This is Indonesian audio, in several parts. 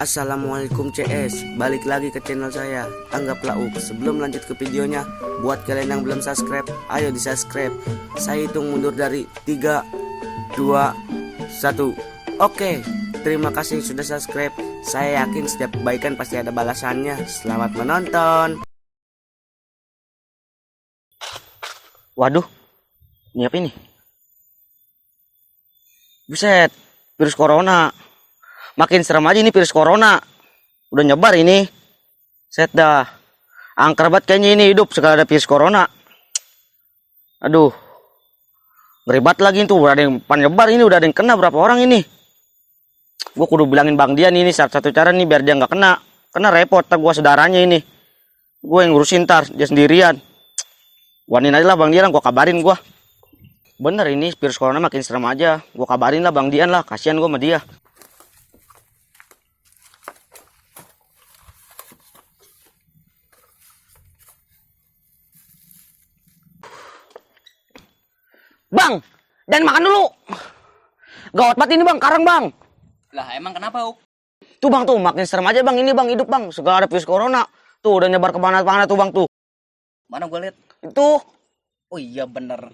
Assalamualaikum CS, balik lagi ke channel saya, Anggaplah Uk. Sebelum lanjut ke videonya, buat kalian yang belum subscribe, ayo di subscribe. Saya hitung mundur dari 3, 2, 1. Oke, terima kasih sudah subscribe. Saya yakin setiap kebaikan pasti ada balasannya. Selamat menonton. Waduh, ini apa ini? Buset, virus corona. Makin serem aja ini virus corona. Udah nyebar ini. Set dah. Angker banget kayaknya ini hidup segala ada virus corona. Aduh. Ngeribat lagi tuh. Udah ada yang nyebar ini. Udah ada yang kena berapa orang ini. Gue kudu bilangin Bang Dian ini. Satu cara nih biar dia nggak kena. Kena repot. Ntar gue saudaranya ini. Gue yang ngurusin ntar. Dia sendirian. Wanin aja lah Bang Dian. Gue kabarin gue. Bener ini virus corona makin serem aja. Gue kabarin lah Bang Dian lah. Kasihan gue sama dia. Bang, dan makan dulu. Gawat banget ini Bang, karang Bang. Lah emang kenapa Uk? Tuh Bang tuh, makin serem aja Bang ini Bang, hidup Bang. Segala ada virus corona. Tuh udah nyebar kemana-mana tuh Bang tuh. Mana gue lihat? Itu. Oh iya bener.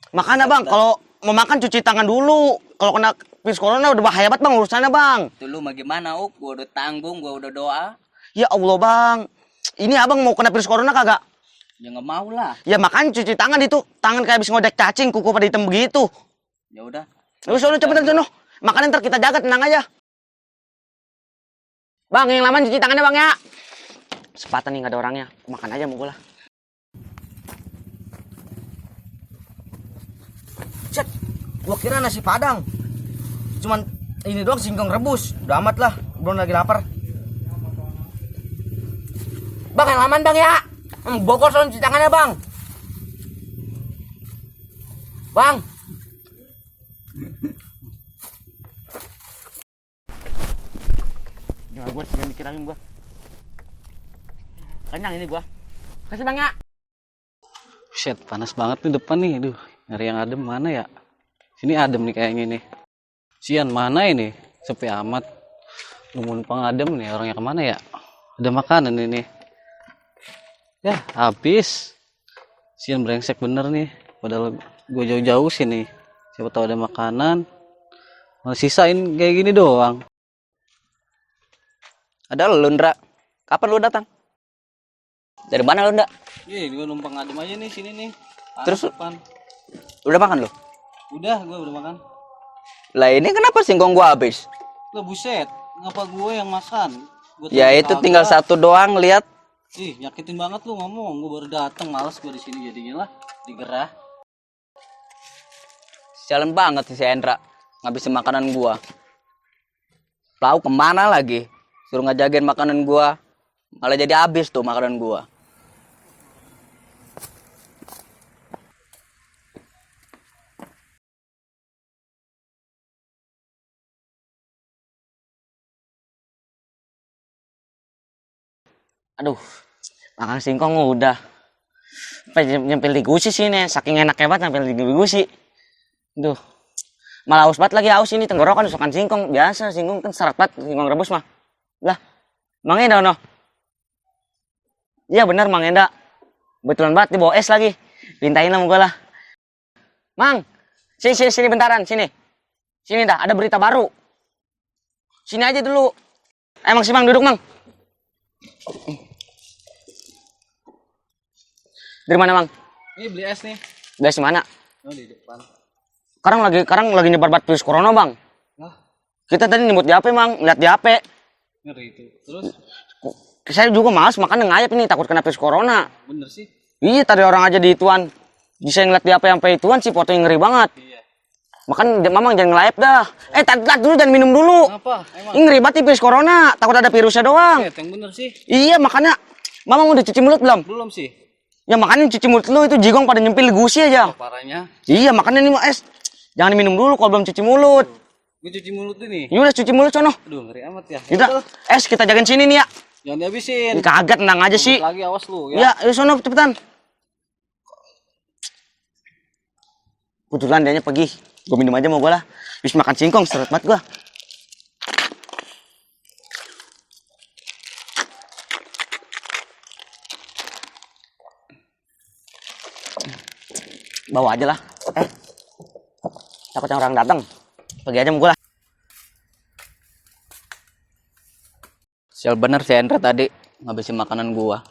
Makanya Bang, kalau mau makan cuci tangan dulu. Kalau kena virus corona udah bahaya banget Bang urusannya Bang. Tuh lu mau gimana Uk? Gue udah tanggung, gue udah doa. Ya Allah Bang. Ini Abang mau kena virus corona kagak? Ya nggak mau lah. Ya makan cuci tangan itu. Tangan kayak habis ngodek cacing, kuku pada hitam begitu. Ya udah. Lu sono cepetan sono. Makanan ntar kita jaga, tenang aja. Bang, yang lama cuci tangannya Bang ya. Sepatan nih nggak ada orangnya. Makan aja mau gue lah. Cet, gua kira nasi Padang. Cuman ini doang singkong rebus. Udah amat lah, belum lagi lapar. Bang, yang laman Bang ya. Bogor sono cuci tangannya Bang. Bang. Ya gue sih mikirain gue. Kenyang ini gue. Kasih Bang ya. Shit, panas banget nih depan nih. Aduh, nyari yang adem mana ya? Sini adem nih kayaknya nih. Sian mana ini? Sepi amat. Lu mau numpang adem nih, orangnya kemana ya? Ada makanan ini. Ya, habis. Sian brengsek bener nih. Padahal gue jauh-jauh sini. Siapa tahu ada makanan. Malah sisain kayak gini doang. Ada lu Ndra. Kapan lu datang? Dari mana lu Ndra? Gue numpang adem aja nih sini nih. Panas Terus depan. udah makan lu? Gue udah makan. Lah ini kenapa singkong gua habis? Lah buset, ngapa gue yang makan? Ya itu tinggal satu doang, lihat. Ih, nyakitin banget lu ngomong. Gue baru datang, males gue di sini jadinya lah. Digerah. Sialan banget sih si Endra. Ngabisin makanan gua. Tahu kemana lagi? Suruh ngejagain makanan gua. Malah jadi habis tuh makanan gua. Aduh, makan singkong udah. Nyempil di gusi sini, saking enaknya banget nyempil di gusi. Duh, malah aus banget lagi aus ini tenggorokan usakan singkong. Biasa singkong kan seret banget, singkong rebus mah. Lah, Mang Enda no? Iya bener Mang Enda. Betulan banget dibawa es lagi. Pintain lah gue lah. Mang, sini bentaran, sini. Sini dah, ada berita baru. Sini aja dulu. Emang si Mang duduk Mang. Dari mana Mang? Ini beli es nih. Dari mana? Oh, di depan. Sekarang lagi nyebar banget virus corona Bang. Hah? Kita tadi nyebut di HP Mang, lihat di HP. Ngeri itu. Terus Saya juga malas makan ngayap ini, takut kena virus corona. bener sih. Iya tadi orang aja di ituan. Bisa ngeliat di HP sampai ituan sih fotonya ngeri banget. Iya. Makan Mamang jangan ngelayap dah. Tadi dulu jangan minum dulu. Kenapa? Emang? Ini ngeri banget nih virus corona, takut ada virusnya doang. Yang bener sih. Iya makanya Mamang udah cuci mulut belum? Belum sih. Ya makanya cuci mulut lu itu jigong pada nyempil di gusi aja. Parahnya. Iya makanya nih es. Jangan diminum dulu kalau belum cuci mulut. Gue cuci mulut ini. Ini udah cuci mulut sono. Aduh, ngeri amat ya. Kita es kita jagain sini nih ya. Jangan dihabisin. Ini kaget tenang aja sih. Lagi awas lu ya. Ya, ayo sono cepetan. Kebetulan dianya pergi. Gue minum aja mau gue lah. Habis makan singkong seret banget gue. Bawa aja lah. Takut orang datang. Pergi aja sama gue lah. Sial bener si Hendra tadi ngabisin makanan gua.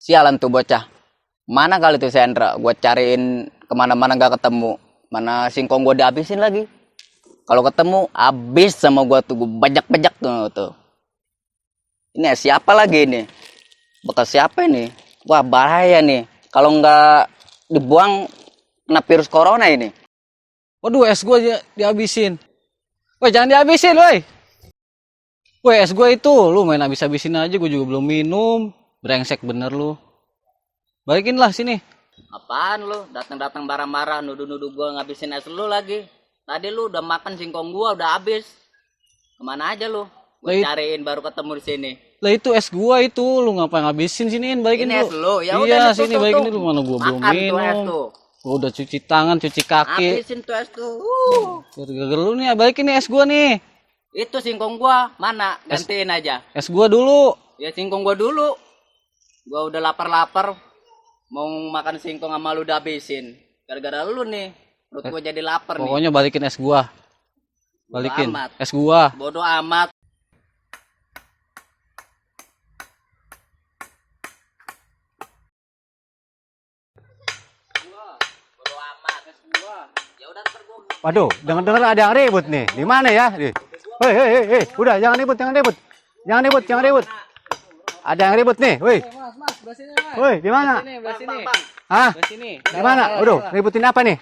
Sialan tuh bocah. Mana kali tuh si Hendra? Gua cariin kemana-mana gak ketemu. Mana singkong gua dihabisin lagi. Kalau ketemu habis sama gua tuh, gua bajak-bajak tuh. Ini siapa lagi ini? Bekas siapa ini? Wah bahaya nih. Kalau nggak dibuang kena virus corona ini. Waduh, es gua dihabisin. Woi, jangan dihabisin, woi. Woi, es gua itu, lu main habis-habisin aja, gua juga belum minum. Brengsek bener lu. Balikin lah sini. Apaan lu? Datang-datang marah-marah nuduh-nuduh gua ngabisin es lu lagi. Tadi lu udah makan singkong gua udah habis. Kemana aja lu? Gua cariin baru ketemu di sini. Lah itu es gua itu, lu ngapain ngabisin siniin, balikin Ini lu. es lu. Ya iya, udah sini balikin dulu, mana gua belum makan minum. tuh es tuh. Gua udah cuci tangan, cuci kaki. Habisin tuh es tuh. Gara-gara lu nih, balikin nih es gua nih. Itu singkong gua mana? Gantiin aja. Es gua dulu. Ya singkong gua dulu. Gua udah lapar-lapar. Mau makan singkong sama lu udah habisin. Gara-gara lu nih. Perut gua jadi lapar nih. Pokoknya balikin es gua. Balikin Bodo amat. es gua. Bodoh amat. Bodoh amat. Ya udah ntar gua. Waduh, dengar-dengar ada yang ribut nih. Di mana ya? Hei, udah jangan ribut. Jangan ribut. Ada yang ribut nih, woi. Mas, belah sini, Mas. Woi, di mana? Belah sini. Hah? Belah sini. Di mana? Waduh, ributin apa nih?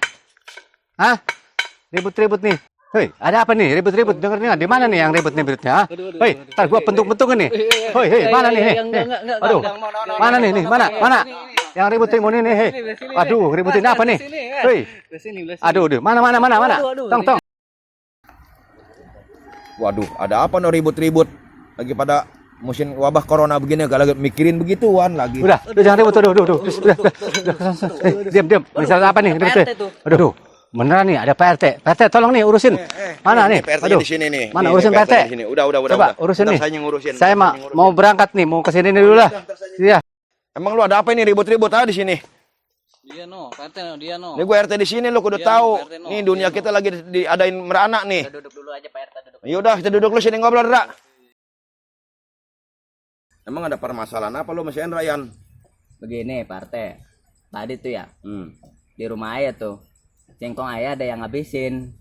Hah? Ribut nih. Hei, ada apa nih? Ribut. Dengar. Di mana nih yang ribut nih berikutnya? Hah? Hei, ntar gua bentuk-bentuk nih. Hei, mana nih? Aduh, mana nih? Mana? Yang ributin mau nih, hei. Aduh, ributin apa nih? Hei. Aduh, mana? Tong. Waduh, ada apa no ribut-ribut? Lagi pada musim wabah corona begini, gak lagi mikirin begituan lagi. Udah, jangan ribut. Udah. Diam. Misalnya apa nih? Ribut. Aduh. Beneran nih ada PRT. PRT tolong nih urusin. Mana nih? PRT di sini nih. Mana Nih, urusin PRT PRT? di sini. Udah. Coba urusin Ntar nih. saya yang ngurusin. Saya mau berangkat nih, mau ke sini nih dulu lah. Iya. Emang lu ada apa ini ribut-ribut di sini? Dia no, PRT no, dia no. Ini gue RT di sini lu kudu Iya, tahu. PRT no. Nih dunia kita lagi diadain merana nih. Duduk dulu aja Pak RT duduk. Yaudah, kita duduk lu sini ngobrol, Dra. Emang ada permasalahan apa lu masih Ryan? Begini Pak RT. Tadi tuh ya di rumah ayah tuh singkong ayah ada yang ngabisin.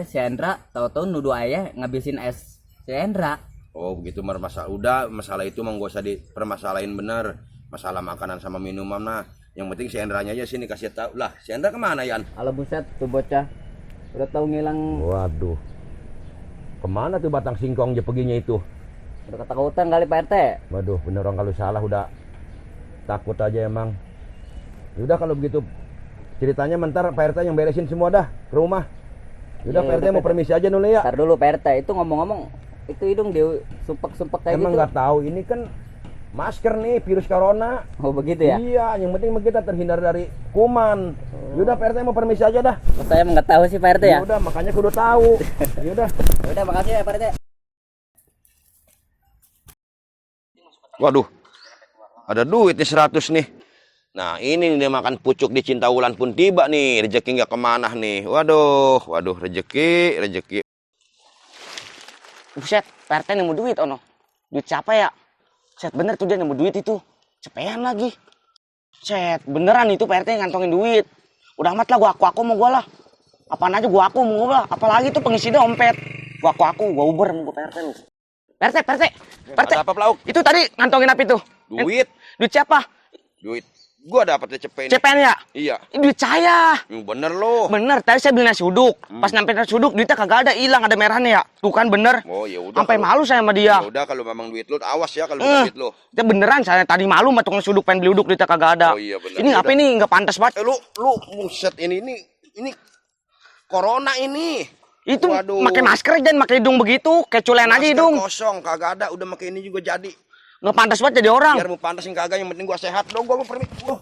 Si Hendra tahu-tahu nuduh ayah ngabisin es si Hendra. Oh begitu masalah. Udah masalah itu mah gak usah dipermasalahin bener. Masalah makanan sama minuman nah. Yang penting si Endranya aja sini kasih tahu lah. Si Endra kemana Yan? Ala buset tuh bocah. Udah tahu ngilang. Waduh. Kemana tuh batang singkong dia perginya itu? Udah ketakutan kali Pak RT. Waduh, bener orang kalau salah udah takut aja emang. Udah kalau begitu ceritanya mentar Pak RT yang beresin semua dah ke rumah. Udah Iya, Pak RT udah, mau permisi aja dulu ya. Ntar dulu Pak RT. Itu ngomong-ngomong itu hidung dia sumpek-sumpek kayak Emang gitu. nggak tahu ini kan masker nih virus corona. Oh begitu ya? Iya, yang penting kita terhindar dari kuman. Yaudah Pak RT mau permisi aja dah. Saya emang nggak tahu sih Pak RT ya. Udah makanya kudu tahu. Yaudah. Udah makasih ya Pak RT. Waduh, ada duit nih 100 nih. Nah ini nih dia makan pucuk di Cinta Wulan pun tiba nih. Rezeki nggak kemana nih. Waduh, rezeki. Buset, PRT nemu duit ono. Duit siapa ya? Set bener tuh dia nemu duit itu. Cepean lagi. Set, beneran itu PRT ngantongin duit. Udah amat lah gua aku mau gua lah. Apaan aja gua aku mau gua lah. Apalagi tuh pengisi dompet. Gua aku gua Uber sama gua PRT lu. PRT. Ada apa Plauk? Itu tadi ngantongin apa itu? Duit. Duit siapa? Duit. Gua dapetnya cepet. CPN ya? Iya. Ini duit saya. Bener lo. Bener, tadi saya beli nasi uduk. Pas nyampe nasi uduk duitnya kagak ada, hilang, ada merahnya ya. Tuh kan bener. Oh ya udah. Sampai malu saya sama dia. Ya udah kalau memang duit lo awas ya kalau bukan duit lo. Itu beneran saya tadi malu sama tukang nasi uduk pengen beli uduk duitnya kagak ada. Oh iya bener. Ini apa ini nggak pantas banget. Lu buset ini corona ini. Itu Waduh. pakai masker dan pakai hidung begitu, kayak culen aja Masker hidung. kosong kagak ada, udah pakai ini juga jadi. Nggak pantas banget jadi orang. Biar mau pantasin kagak yang penting gua sehat dong, gua mau permit. Lu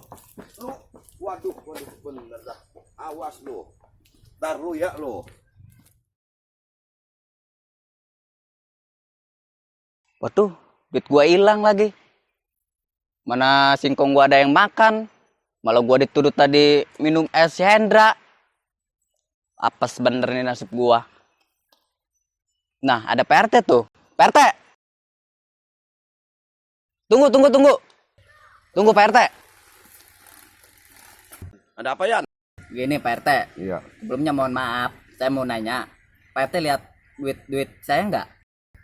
waduh bener dah. Awas lu. Ntar lu ya lu. Waduh, duit gua hilang lagi. Mana singkong gua ada yang makan. Malah gua dituduh tadi minum es Hendra. Apa sebenarnya nasib gua? Nah, ada PRT tuh. PRT. Tunggu. Tunggu PRT. Ada apa, Yan? Gini PRT. Iya. Sebelumnya mohon maaf, saya mau nanya. PRT lihat duit saya nggak?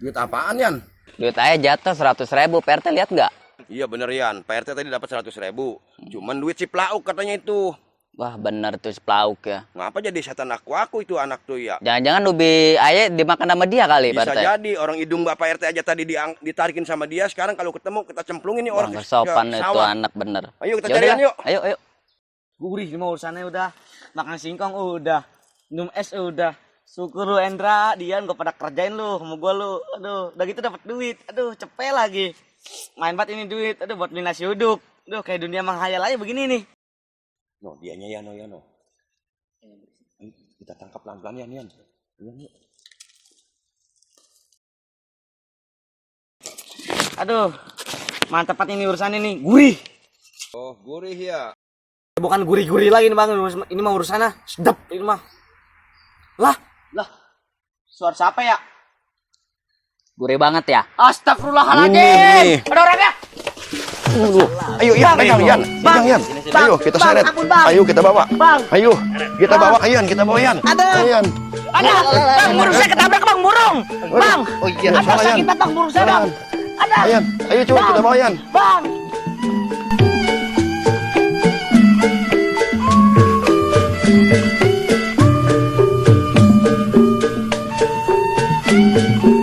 Duit apaan, Yan? Duit saya jatuh 100.000. PRT lihat nggak? Iya bener, Yan. Pak RT tadi dapat 100.000. Cuman duit si Plauk katanya itu. Wah bener tuh Plauk ya. Ngapa jadi setan aku itu anak tuh ya? Jangan-jangan ubi ayah dimakan sama dia kali Bisa PRT. jadi orang hidung Bapak RT aja tadi ditarikin sama dia. Sekarang kalau ketemu kita cemplungin nih Wah, orang nggak sopan ke itu sawah. anak bener. Ayo kita Yaudah, carian yuk. Ayo. Gurih semua urusannya udah. Makan singkong udah. Minum es udah. Syukur lu Endra, Dian gua pada kerjain lu sama gua lu. Aduh, udah gitu dapat duit. Aduh, cepet lagi. Main banget ini duit. Aduh, buat beli nasi uduk. Aduh, kayak dunia menghayal aja begini nih. No, dianya Yan, Yan. Ayo, kita tangkap pelan-pelan Yan. Yuk. Aduh, mantap banget ini urusannya nih. Gurih. Oh, gurih ya. Bukan gurih-gurih lagi nih bang. Ini mah urusannya sedap ini mah. Lah. Suara siapa ya? Gurih banget ya. Astagfirullahaladzim. Ini. Ada orangnya. Ayo Yan, pegang Yan. Pegang Yan. Ayo kita seret. Ayo kita bawa. Ayo kita bawa Yan, kita bawa Yan. Ayo, Yan. Ada. Bang, burung saya ketabrak bang, burung. Bang. Oh iya, Ada salah Yan. sakit bang, burung saya bang. Ada. Yan, ayo coba kita bawa Yan. Bang. Ayo.